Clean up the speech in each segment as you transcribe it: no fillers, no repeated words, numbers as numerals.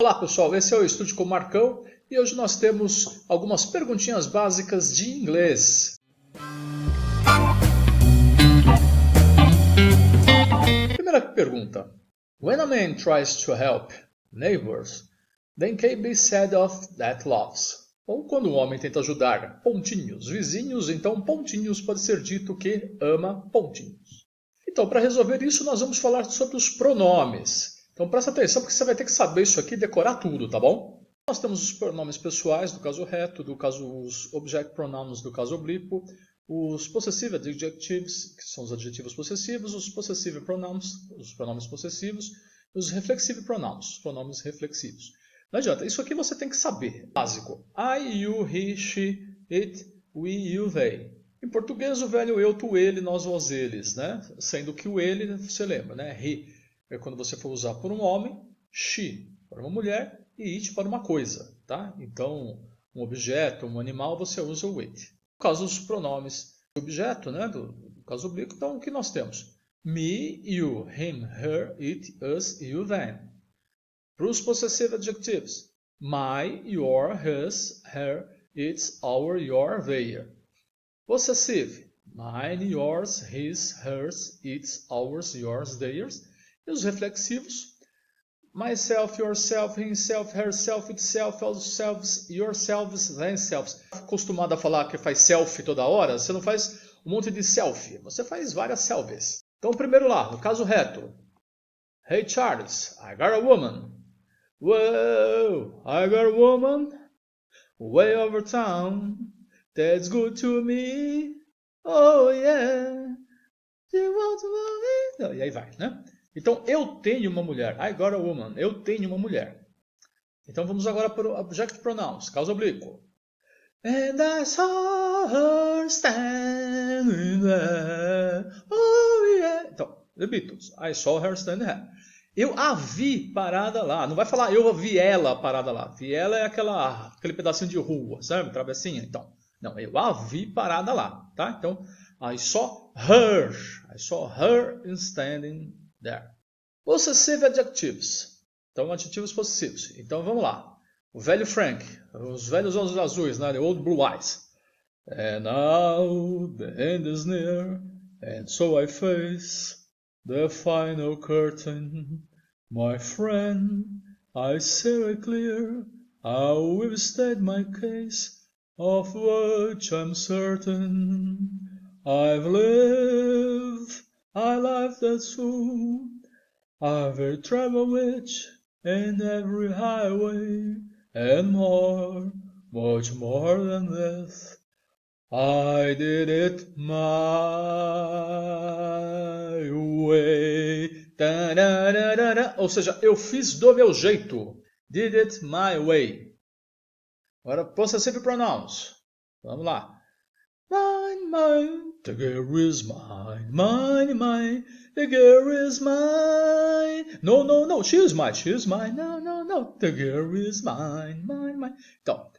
Olá pessoal, esse é o Estude com Marcão e hoje nós temos algumas perguntinhas básicas de inglês. Primeira pergunta. When a man tries to help neighbors, then can be said of that loves. Ou quando um homem tenta ajudar pontinhos vizinhos, então pontinhos pode ser dito que ama pontinhos. Então, para resolver isso, nós vamos falar sobre os pronomes. Então presta atenção porque você vai ter que saber isso aqui e decorar tudo, tá bom? Nós temos os pronomes pessoais do caso reto, os object pronouns do caso oblíquo, os possessive adjectives, que são os adjetivos possessivos, os possessive pronouns, os pronomes possessivos, os reflexive pronouns, os pronomes reflexivos. Não adianta, isso aqui você tem que saber, básico. I, you, he, she, it, we, you, they. Em português, o velho eu, tu, ele, nós, vós, eles, né? Sendo que o ele, você lembra, né? He é quando você for usar por um homem, she para uma mulher e it para uma coisa, tá? Então, um objeto, um animal, você usa o it. No caso dos pronomes objeto, né? Do caso oblíquo, então o que nós temos? Me, you, him, her, it, us, you, them. Para os possessive adjectives, my, your, his, her, its, our, your, their. Possessive, mine, yours, his, hers, its, ours, yours, theirs. E os reflexivos, myself, yourself, himself, herself, itself, ourselves, yourselves, themselves. Acostumado a falar que faz self toda hora, você não faz um monte de selfie, você faz várias selfies. Então, primeiro lá, no caso reto. Hey Charles, I got a woman. Whoa, I got a woman way over town. That's good to me. Oh yeah. You want to love me? E aí vai, né? Então, eu tenho uma mulher. I got a woman. Eu tenho uma mulher. Então, vamos agora para o object pronouns, caso oblíquo. And I saw her standing there. Oh, yeah. Então, The Beatles. I saw her standing there. Eu a vi parada lá. Não vai falar eu vi ela parada lá. Vi ela é aquele pedacinho de rua, sabe? Travessinha. Então, não, eu a vi parada lá, tá? Então, I saw her. I saw her standing there. Possessive adjectives. Então, adjetivos possessivos. Então, vamos lá. O velho Frank. Os velhos olhos azuis, né? The old blue eyes. And now the end is near. And so I face the final curtain. My friend, I see it clear. I will state my case, of which I'm certain. I've lived a life that's full. I've traveled which in every highway, and more, much more than this. I did it my way. Ta-da-da-da-da. Ou seja, eu fiz do meu jeito. Did it my way. Agora, possessive pronouns. Vamos lá. Mine, mine, the girl is mine. Mine, mine, the girl is mine. No, no, no, she is mine. No, no, no, the girl is mine. Mine, mine. Então,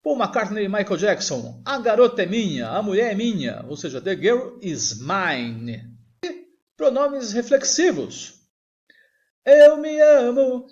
Paul McCartney e Michael Jackson. A garota é minha, a mulher é minha. Ou seja, the girl is mine. E pronomes reflexivos. Eu me amo,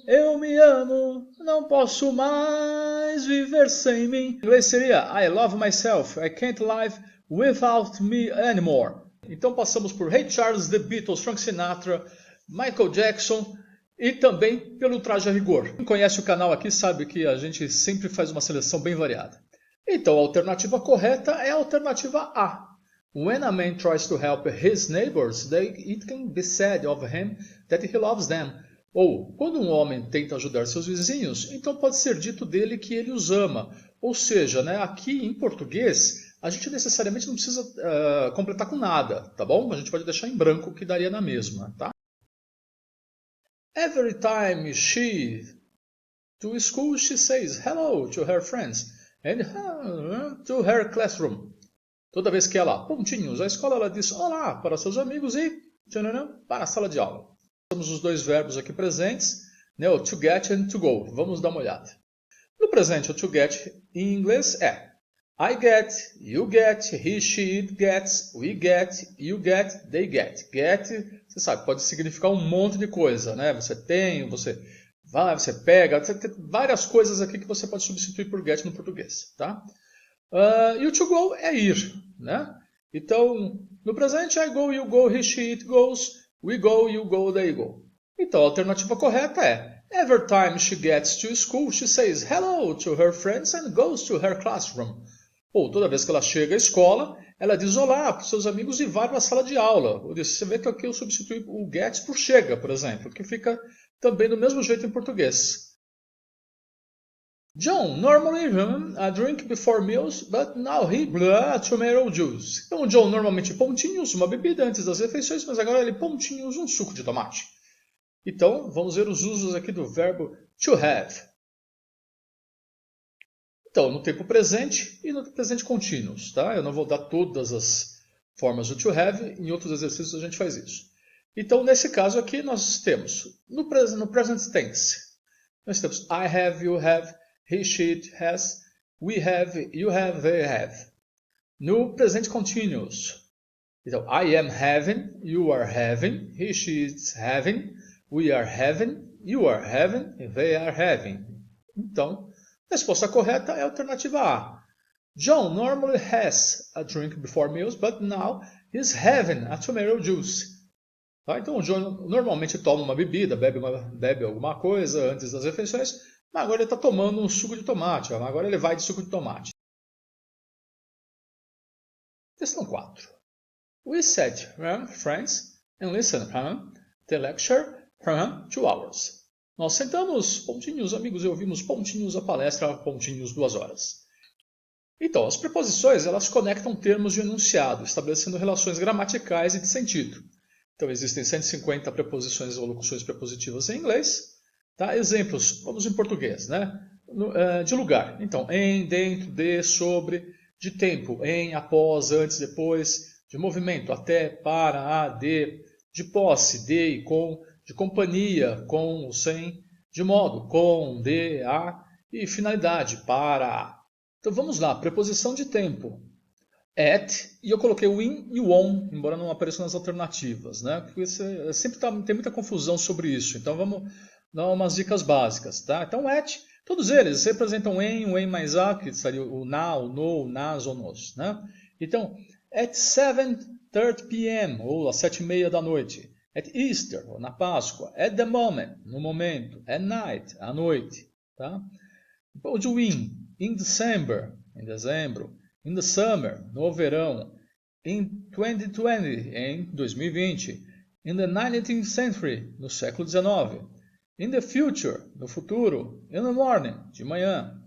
não posso mais viver sem mim. Em inglês seria I love myself, I can't live without me anymore. Então passamos por Ray Charles, The Beatles, Frank Sinatra, Michael Jackson e também pelo Traje a Rigor. Quem conhece o canal aqui sabe que a gente sempre faz uma seleção bem variada. Então a alternativa correta é a alternativa A. When a man tries to help his neighbors, it can be said of him that he loves them. Ou, quando um homem tenta ajudar seus vizinhos, então pode ser dito dele que ele os ama. Ou seja, né, aqui em português, a gente necessariamente não precisa completar com nada, tá bom? A gente pode deixar em branco que daria na mesma, tá? Every time she to school, she says hello to her friends and to her classroom. Toda vez que ela, pontinhos, a escola ela diz olá para seus amigos e para a sala de aula. Temos os dois verbos aqui presentes, né, o to get and to go. Vamos dar uma olhada. No presente, o to get em inglês é I get, you get, he, she, it gets, we get, you get, they get. Get, você sabe, pode significar um monte de coisa, né? Você tem, você vai, você pega, tem várias coisas aqui que você pode substituir por get no português, tá? E o to go é ir, né? Então, no presente, I go, you go, he, she, it goes, we go, you go, they go. Então, a alternativa correta é every time she gets to school, she says hello to her friends and goes to her classroom. Ou toda vez que ela chega à escola, ela diz olá para os seus amigos e vai para a sala de aula. Você vê que aqui eu substituí o gets por chega, por exemplo, que fica também do mesmo jeito em português. John normally a drink before meals, but now he tomato juice. Então, o John normalmente pontinhos, uma bebida antes das refeições, mas agora ele pontinhos, um suco de tomate. Então, vamos ver os usos aqui do verbo to have. Então, no tempo presente e no presente contínuos, tá? Eu não vou dar todas as formas do to have, em outros exercícios a gente faz isso. Então, nesse caso aqui, nós temos, no present tense, nós temos I have, you have, he, she, it has, we have, you have, they have. No presente continuous, então, I am having, you are having, he, she is having, we are having, you are having, they are having. Então, a resposta correta é a alternativa A. John normally has a drink before meals, but now he's having a tomato juice. Tá? Então, o John normalmente toma uma bebida, bebe alguma coisa antes das refeições, mas agora ele está tomando um suco de tomate. Agora ele vai de suco de tomate. Questão 4. We sat around friends and listened the lecture 2 hours. Nós sentamos, pontinhos, amigos, e ouvimos, pontinhos, a palestra, pontinhos, 2 horas. Então, as preposições, elas conectam termos de enunciado, estabelecendo relações gramaticais e de sentido. Então, existem 150 preposições ou locuções prepositivas em inglês. Tá? Exemplos, vamos em português, né? De lugar. Então, em, dentro, de, sobre, de tempo, em, após, antes, depois, de movimento, até, para, a, de posse, de e com, de companhia, com ou sem, de modo, com, de, a, e finalidade, para, a. Então vamos lá, preposição de tempo. At, e eu coloquei o in e o on, embora não apareçam nas alternativas, né? Porque sempre tem muita confusão sobre isso, então vamos dar umas dicas básicas, tá? Então at, todos eles representam em, o em mais a, que seria o na, o no, o nas ou nos, né? Então, at 7:30 p.m., ou às 7:30 da noite. At Easter, ou na Páscoa. At the moment, no momento. At night, à noite. Tá? O de in December, em dezembro. In the summer, no verão. In 2020, em 2020. In the 19th century, no século XIX. In the future, no futuro. In the morning, de manhã.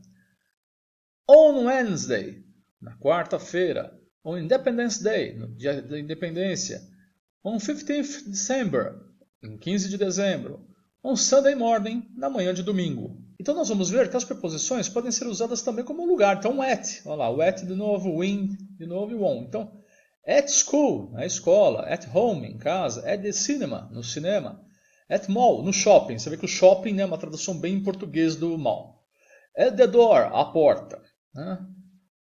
On Wednesday, na quarta-feira. On Independence Day, no dia da independência. On 15th December, em 15 de dezembro. On Sunday morning, na manhã de domingo. Então nós vamos ver que as preposições podem ser usadas também como lugar. Então at, olha lá, o at de novo, o in de novo e o on. Então, at school, na escola. At home, em casa. At the cinema, no cinema. At mall, no shopping. Você vê que o shopping é uma tradução bem em português do mall. At the door, a porta. Né?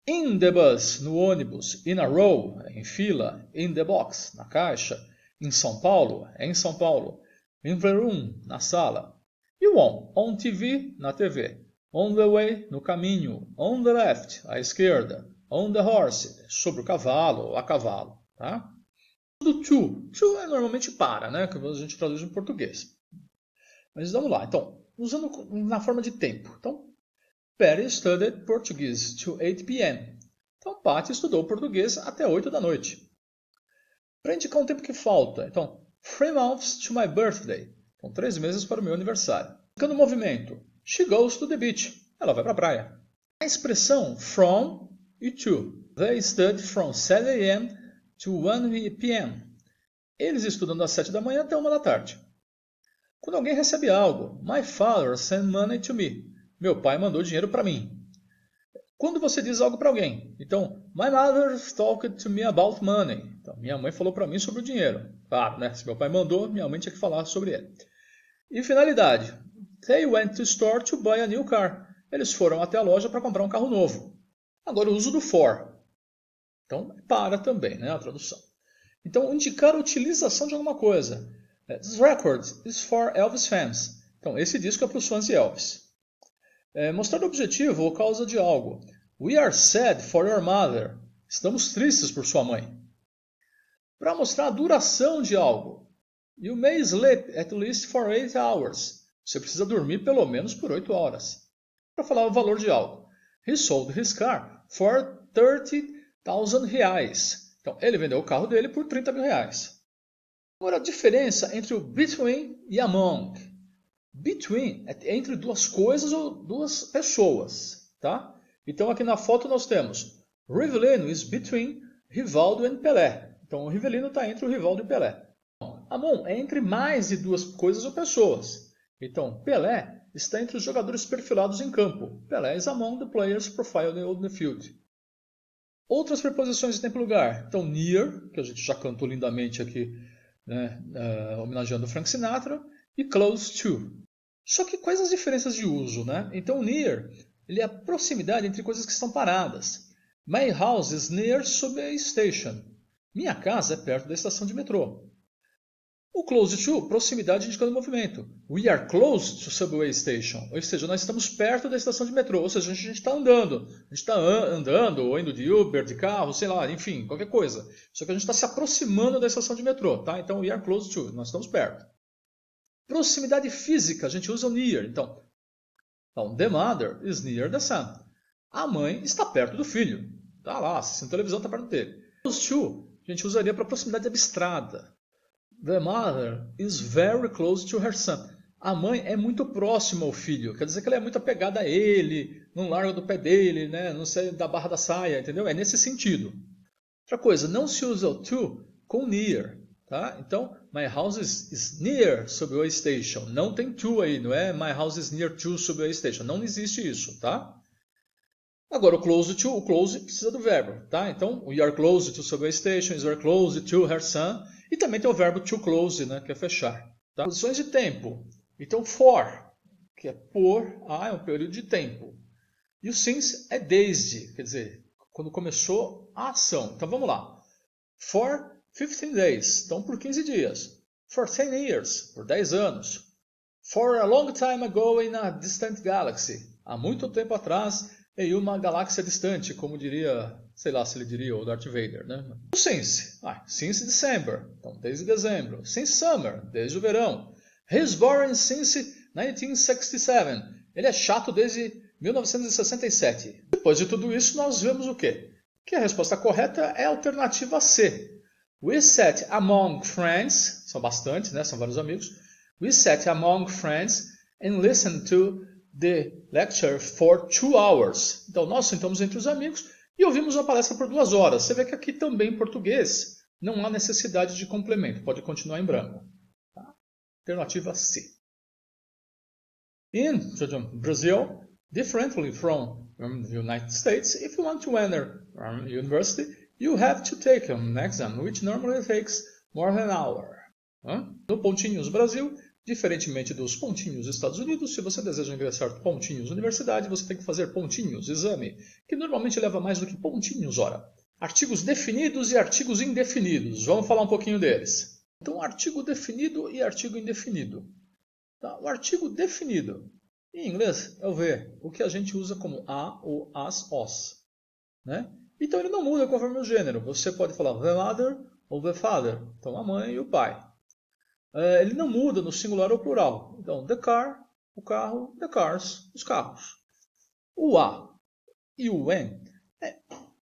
In the bus, no ônibus. In a row, em fila. In the box, na caixa. Em São Paulo, em São Paulo. In the room, na sala. E o on TV, na TV. On the way, no caminho. On the left, à esquerda. On the horse, sobre o cavalo ou a cavalo. Tá? Do to é normalmente para, né? Que a gente traduz em português. Mas vamos lá. Então, usando na forma de tempo. Então, Patty studied Portuguese to 8 p.m. Então, Patty estudou português até 8 da noite. Para indicar um tempo que falta. Então, 3 months to my birthday. Então, 3 meses para o meu aniversário. Ficando no movimento. She goes to the beach. Ela vai para a praia. A expressão from e to. They study from 7 a.m. to 1 p.m. Eles estudam das 7 da manhã até 1 da tarde. Quando alguém recebe algo. My father sent money to me. Meu pai mandou dinheiro para mim. Quando você diz algo para alguém. Então, my mother talked to me about money. Então, minha mãe falou para mim sobre o dinheiro. Claro, né? Se meu pai mandou, minha mãe tinha que falar sobre ele. E finalidade. They went to store to buy a new car. Eles foram até a loja para comprar um carro novo. Agora, o uso do for. Então, para também, né? A tradução. Então, indicar a utilização de alguma coisa. This record is for Elvis fans. Então, esse disco é para os fãs de Elvis. Mostrar o objetivo ou causa de algo. We are sad for your mother. Estamos tristes por sua mãe. Para mostrar a duração de algo. You may sleep at least for 8 hours. Você precisa dormir pelo menos por 8 horas. Para falar o valor de algo. He sold his car for 30,000 reais. Então, ele vendeu o carro dele por 30 mil reais. Agora, a diferença entre o between e among. Between é entre duas coisas ou duas pessoas. Tá? Então, aqui na foto nós temos Rivellino is between Rivaldo and Pelé. Então, o Rivellino está entre o Rivaldo e Pelé. Among é entre mais de duas coisas ou pessoas. Então, Pelé está entre os jogadores perfilados em campo. Pelé is among the players profiled on the field. Outras preposições de tempo e lugar. Então, near, que a gente já cantou lindamente aqui, né, homenageando Frank Sinatra, e close to. Só que quais as diferenças de uso, né? Então, near, ele é a proximidade entre coisas que estão paradas. My house is near subway station. Minha casa é perto da estação de metrô. O close to, proximidade indicando movimento. We are close to subway station. Ou seja, nós estamos perto da estação de metrô. Ou seja, a gente está andando. A gente está andando, ou indo de Uber, de carro, sei lá, enfim, qualquer coisa. Só que a gente está se aproximando da estação de metrô, tá? Então, we are close to, nós estamos perto. Proximidade física, a gente usa o near. Então, the mother is near the son. A mãe está perto do filho. Está lá, assistindo televisão, está perto dele. Close to, a gente usaria para proximidade abstrata. The mother is very close to her son. A mãe é muito próxima ao filho. Quer dizer que ela é muito apegada a ele, não larga do pé dele, né? Não sai da barra da saia, entendeu? É nesse sentido. Outra coisa, não se usa o to com near. Tá? Então, my house is near subway station. Não tem to aí, não é my house is near to subway station. Não existe isso, tá? Agora, o close precisa do verbo, tá? Então, we are close to subway station, we are close to her son. E também tem o verbo to close, né, que é fechar. Tá? Posições de tempo. Então, for, que é por, é um período de tempo. E o since é desde, quer dizer, quando começou a ação. Então, vamos lá. For 15 days, então por 15 dias. For 10 years, por 10 anos. For a long time ago in a distant galaxy, há muito tempo atrás em uma galáxia distante, como diria, sei lá se ele diria o Darth Vader, né? O since, since December, então desde dezembro. Since summer, desde o verão. He's boring since 1967, ele é chato desde 1967. Depois de tudo isso, nós vemos o quê? Que a resposta correta é a alternativa C. We sat among friends, são bastante, né? São vários amigos. We sat among friends and listened to the lecture for 2 hours. Então, nós sentamos entre os amigos e ouvimos uma palestra por 2 horas. Você vê que aqui também em português não há necessidade de complemento. Pode continuar em branco. Tá? Alternativa C. In Brazil, differently from the United States, if you want to enter university, you have to take an exam, which normally takes more than an hour. No Pontinhos Brasil, diferentemente dos Pontinhos Estados Unidos, se você deseja ingressar Pontinhos Universidade, você tem que fazer Pontinhos Exame, que normalmente leva mais do que pontinhos, ora. Artigos definidos e artigos indefinidos. Vamos falar um pouquinho deles. Então, artigo definido e artigo indefinido. Tá? O artigo definido, em inglês, é o V, o que a gente usa como a, ou as, os. Né? Então, ele não muda conforme o gênero. Você pode falar the mother ou the father. Então, a mãe e o pai. Ele não muda no singular ou plural. Então, the car, o carro, the cars, os carros. O a e o when é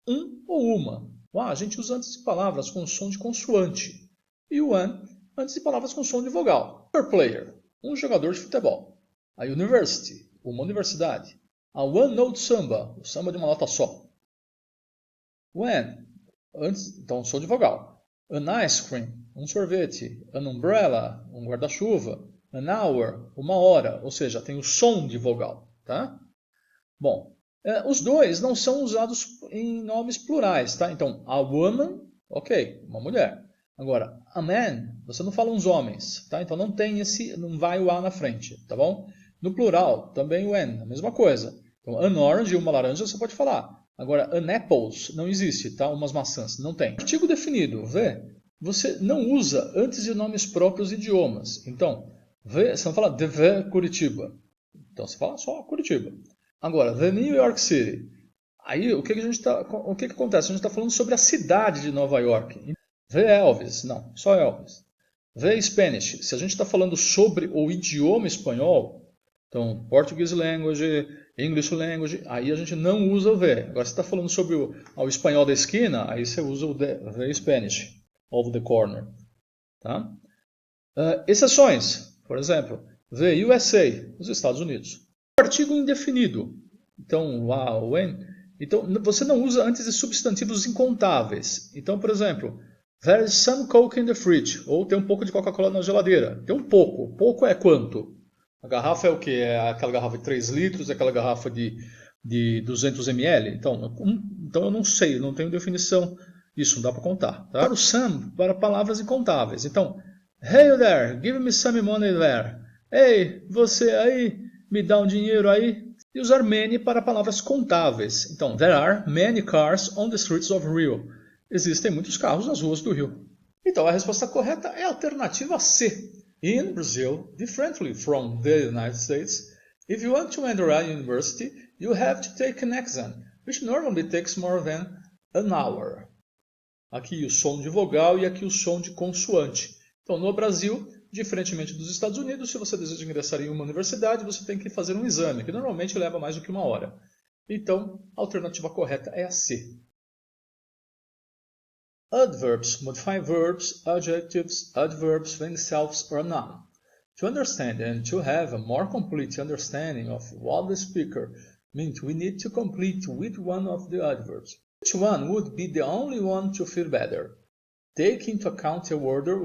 um ou uma. O a a gente usa antes de palavras com som de consoante. E o an antes de palavras com som de vogal. Per player, um jogador de futebol. A university, uma universidade. A one note samba, o samba de uma nota só. When, antes, então som de vogal. An ice cream, um sorvete. An umbrella, um guarda-chuva. An hour, uma hora, ou seja, tem o som de vogal. Tá? Bom, os dois não são usados em nomes plurais. Tá? Então, a woman, ok, uma mulher. Agora, a man, você não fala uns homens. Tá? Então não tem não vai o a na frente. Tá bom? No plural, também o an, a mesma coisa. Então, an orange, uma laranja, você pode falar. Agora, an apples não existe, tá? Umas maçãs, não tem. Artigo definido, vê? Você não usa antes de nomes próprios idiomas. Então, Você não fala the Curitiba. Então você fala só Curitiba. Agora, the New York City. Aí o que que acontece? A gente está falando sobre a cidade de Nova York. The Elvis. Não, só Elvis. The Spanish. Se a gente está falando sobre o idioma espanhol, então Portuguese Language, English Language, aí a gente não usa o the. Agora se está falando sobre o espanhol da esquina, aí você usa o the Spanish of the corner. Tá? Exceções, por exemplo, the USA, os Estados Unidos. Artigo indefinido. Então, when. Então, você não usa antes de substantivos incontáveis. Então, por exemplo, there is some Coke in the fridge. Ou tem um pouco de Coca-Cola na geladeira. Tem um pouco. Pouco é quanto? A garrafa é o quê? É aquela garrafa de 3 litros, é aquela garrafa de 200 ml? Então eu não sei, eu não tenho definição. Isso não dá para contar. Tá? Para o some, para palavras incontáveis. Então, hey there, give me some money there. Ei, você aí, me dá um dinheiro aí. E usar many para palavras contáveis. Então, there are many cars on the streets of Rio. Existem muitos carros nas ruas do Rio. Então, a resposta correta é a alternativa C. In Brazil, differently from the United States, if you want to enter a university, you have to take an exam, which normally takes more than an hour. Aqui o som de vogal e aqui o som de consoante. Então, no Brasil, diferentemente dos Estados Unidos, se você deseja ingressar em uma universidade, você tem que fazer um exame, que normalmente leva mais do que 1 hora. Então, a alternativa correta é a C. Adverbs modify verbs, adjectives, adverbs, themselves, or a noun. To understand and to have a more complete understanding of what the speaker means, we need to complete with one of the adverbs. Which one would be the only one to feel better? Take into account the order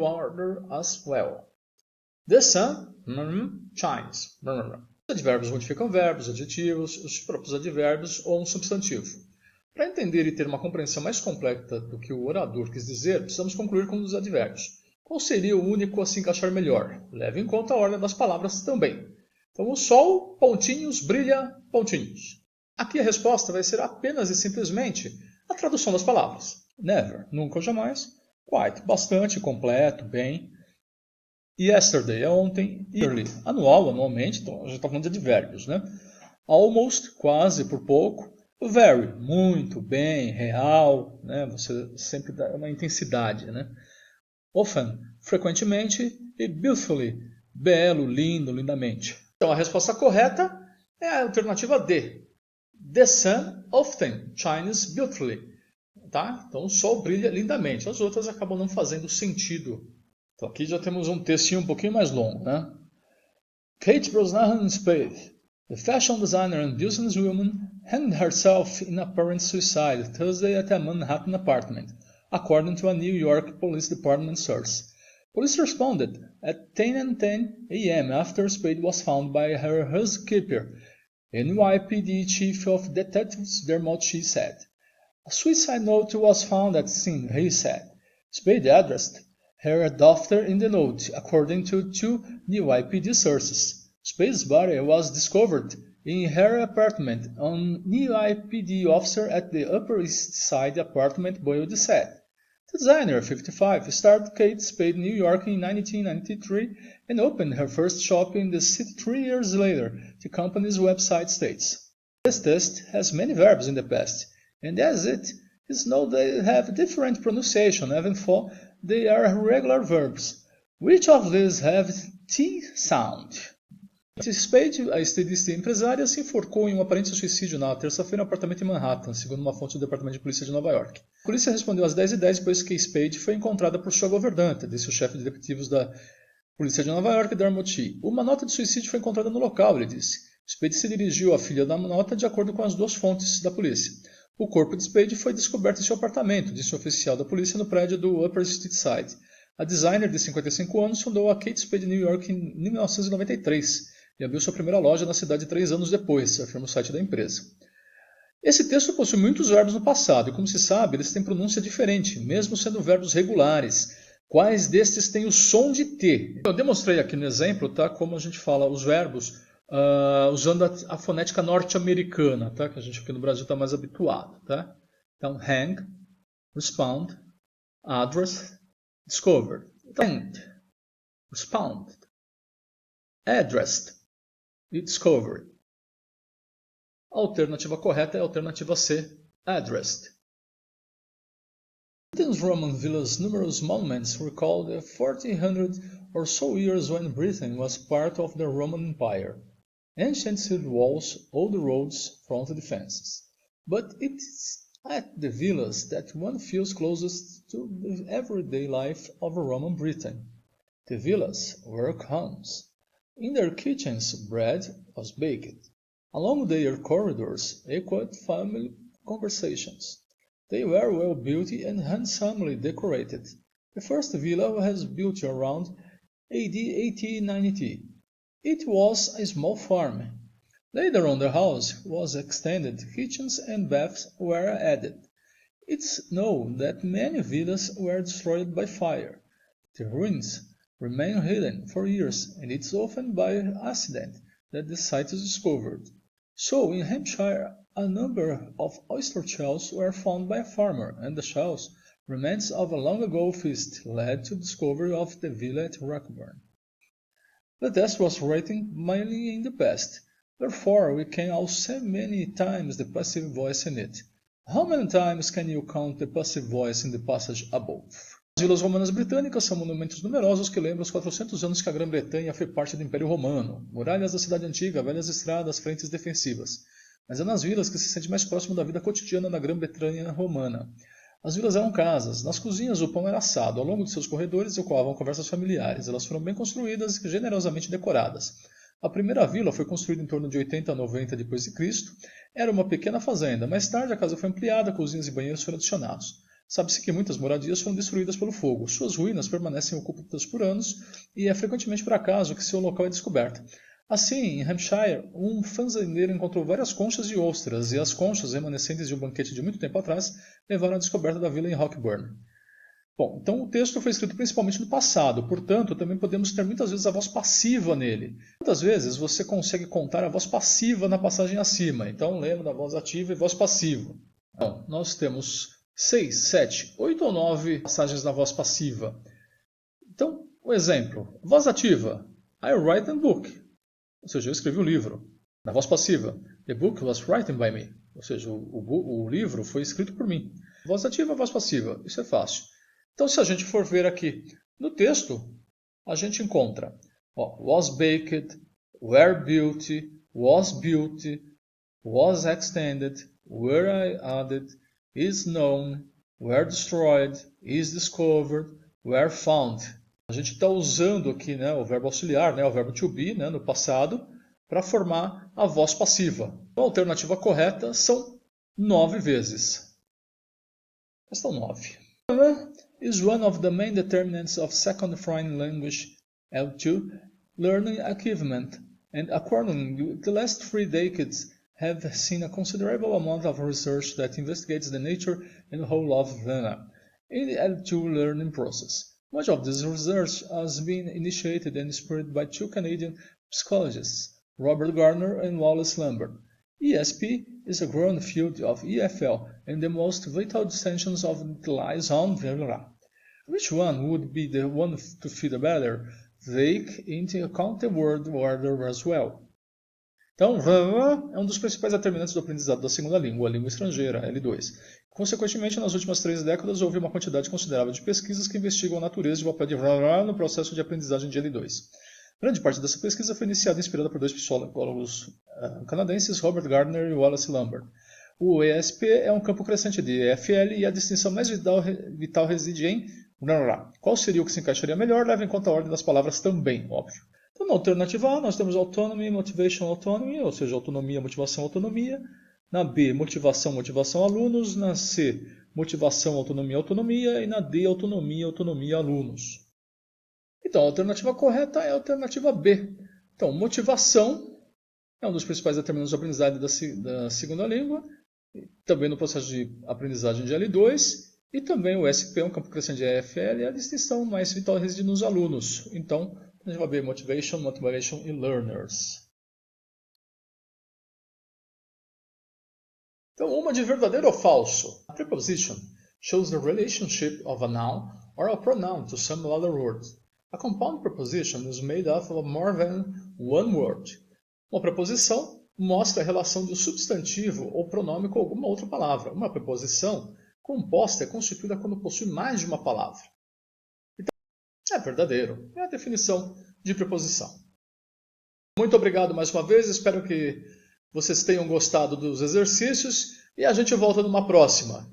as well. The sun shines. Os advérbios modificam verbos, adjetivos, os próprios advérbios ou um substantivo. Para entender e ter uma compreensão mais completa do que o orador quis dizer, precisamos concluir com os advérbios. Qual seria o único a se encaixar melhor? Leve em conta a ordem das palavras também. Então, o sol, pontinhos, brilha, pontinhos. Aqui a resposta vai ser apenas e simplesmente a tradução das palavras. Never, nunca ou jamais. Quite, bastante, completo, bem. Yesterday é ontem. Yearly, anual, anualmente. Então, a gente está falando de advérbios, né? Almost, quase, por pouco. Very, muito, bem, real, né? Você sempre dá uma intensidade, né? Often, frequentemente, e beautifully, belo, lindo, lindamente. Então a resposta correta é a alternativa D. The sun often shines beautifully. Tá? Então o sol brilha lindamente. As outras acabam não fazendo sentido. Então aqui já temos um textinho um pouquinho mais longo, né? Kate Brosnahan Spade, the fashion designer and businesswoman, hanged herself in apparent suicide Thursday at a Manhattan apartment, according to a New York Police Department source. Police responded at 10:10 a.m. after Spade was found by her housekeeper. NYPD Chief of Detectives Dermot Shea said. A suicide note was found at the scene, he said. Spade addressed her daughter in the note, according to two NYPD sources. Spade's body was discovered in her apartment. An NYPD officer at the Upper East Side apartment Boyd said. The designer, 55, started Kate Spade New York in 1993 and opened her first shop in the city 3 years later, the company's website states. This test has many verbs in the past, and as it is known they have different pronunciation, even though they are regular verbs. Which of these have T sound? Spade, a estadista e empresária, se enforcou em um aparente suicídio na terça-feira no apartamento em Manhattan, segundo uma fonte do Departamento de Polícia de Nova York. A polícia respondeu às 10h10 depois que Spade foi encontrada por sua governanta, disse o chefe de detetives da Polícia de Nova York, Dermot Shea. Uma nota de suicídio foi encontrada no local, ele disse. Spade se dirigiu à filha da nota de acordo com as duas fontes da polícia. O corpo de Spade foi descoberto em seu apartamento, disse o oficial da polícia no prédio do Upper East Side. A designer de 55 anos fundou a Kate Spade New York em 1993 e abriu sua primeira loja na cidade 3 anos depois, afirma o site da empresa. Esse texto possui muitos verbos no passado e, como se sabe, eles têm pronúncia diferente, mesmo sendo verbos regulares. Quais destes têm o som de T? Eu demonstrei aqui no exemplo, tá, como a gente fala os verbos usando a fonética norte-americana, tá, que a gente aqui no Brasil está mais habituado. Tá? Então, hang, respond, address, discover. Então, respond. addressed e discovered. A alternativa correta é a alternativa C, addressed. Britain's Roman villas' numerous monuments recall the 1400 or so years when Britain was part of the Roman Empire. Ancient city walls, old roads, front defenses. But it's at the villas that one feels closest to the everyday life of a Roman Britain. The villas were homes. In their kitchens bread was baked. Along their corridors echoed family conversations. They were well built and handsomely decorated. The first villa was built around AD 1890. It was a small farm. Later on the house was extended, kitchens and baths were added. It's known that many villas were destroyed by fire. The ruins remain hidden for years, and it's often by accident that the site is discovered. So, in Hampshire, a number of oyster shells were found by a farmer, and the shells, remains of a long-ago feast, led to the discovery of the villa at Rockburn. The test was written mainly in the past, therefore we can also say many times the passive voice in it. How many times can you count the passive voice in the passage above? As vilas romanas britânicas são monumentos numerosos que lembram os 400 anos que a Grã-Bretanha foi parte do Império Romano, muralhas da cidade antiga, velhas estradas, frentes defensivas. Mas é nas vilas que se sente mais próximo da vida cotidiana na Grã-Bretanha romana. As vilas eram casas, nas cozinhas o pão era assado, ao longo de seus corredores ecoavam conversas familiares, elas foram bem construídas e generosamente decoradas. A primeira vila foi construída em torno de 80 a 90 d.C., era uma pequena fazenda, mais tarde a casa foi ampliada, cozinhas e banheiros foram adicionados. Sabe-se que muitas moradias foram destruídas pelo fogo, suas ruínas permanecem ocultas por anos e é frequentemente por acaso que seu local é descoberto. Assim, em Hampshire, um fazendeiro encontrou várias conchas de ostras, e as conchas, remanescentes de um banquete de muito tempo atrás, levaram à descoberta da vila em Rockburn. Bom, então o texto foi escrito principalmente no passado, portanto, também podemos ter muitas vezes a voz passiva nele. Quantas vezes você consegue contar a voz passiva na passagem acima? Então, lembra da voz ativa e voz passiva. Então, nós temos 6, 7, 8 ou 9 passagens na voz passiva. Então, o exemplo. Voz ativa. I write a book. Ou seja, eu escrevi um livro. Na voz passiva. The book was written by me. Ou seja, o livro foi escrito por mim. Voz ativa, voz passiva. Isso é fácil. Então, se a gente for ver aqui no texto, a gente encontra was baked, were built, was extended, were added, is known, were destroyed, is discovered, were found. A gente está usando aqui o verbo auxiliar, o verbo to be, no passado, para formar a voz passiva. A alternativa correta são 9 vezes. Questão 9. Is one of the main determinants of second foreign language L2 learning achievement, and accordingly, the last 3 decades have seen a considerable amount of research that investigates the nature and whole of Vena in the L2 learning process. Much of this research has been initiated and spurred by 2 Canadian psychologists, Robert Gardner and Wallace Lambert. ESP is a growing field of EFL, and the most vital distinction of it lies on Vena. Which one would be the one to fit better? Take into account the word order as well. Então, é um dos principais determinantes do aprendizado da segunda língua, a língua estrangeira, L2. Consequentemente, nas últimas 3 décadas, houve uma quantidade considerável de pesquisas que investigam a natureza e o papel de no processo de aprendizagem de L2. Grande parte dessa pesquisa foi iniciada e inspirada por 2 psicólogos canadenses, Robert Gardner e Wallace Lambert. O ESP é um campo crescente de EFL e a distinção mais vital reside em qual seria o que se encaixaria melhor, leva em conta a ordem das palavras também, óbvio. Então, na alternativa A, nós temos autonomy, motivation, autonomy, ou seja, autonomia, motivação, autonomia. Na B, motivação, motivação, alunos. Na C, motivação, autonomia, autonomia. E na D, autonomia, autonomia, alunos. Então, a alternativa correta é a alternativa B. Então, motivação é um dos principais determinantes de aprendizagem da segunda língua, também no processo de aprendizagem de L2, e também o SP é um campo crescente de EFL, e a distinção mais vital reside nos alunos. Então, a gente vai ver motivation, motivation e learners. Então, uma de verdadeiro ou falso. A preposition shows the relationship of a noun or a pronoun to some other word. A compound preposition is made up of more than one word. Uma preposição mostra a relação do substantivo ou pronome com alguma outra palavra. Uma preposição composta é constituída quando possui mais de uma palavra. Então, é verdadeiro. É a definição de preposição. Muito obrigado mais uma vez. Espero que vocês tenham gostado dos exercícios e a gente volta numa próxima.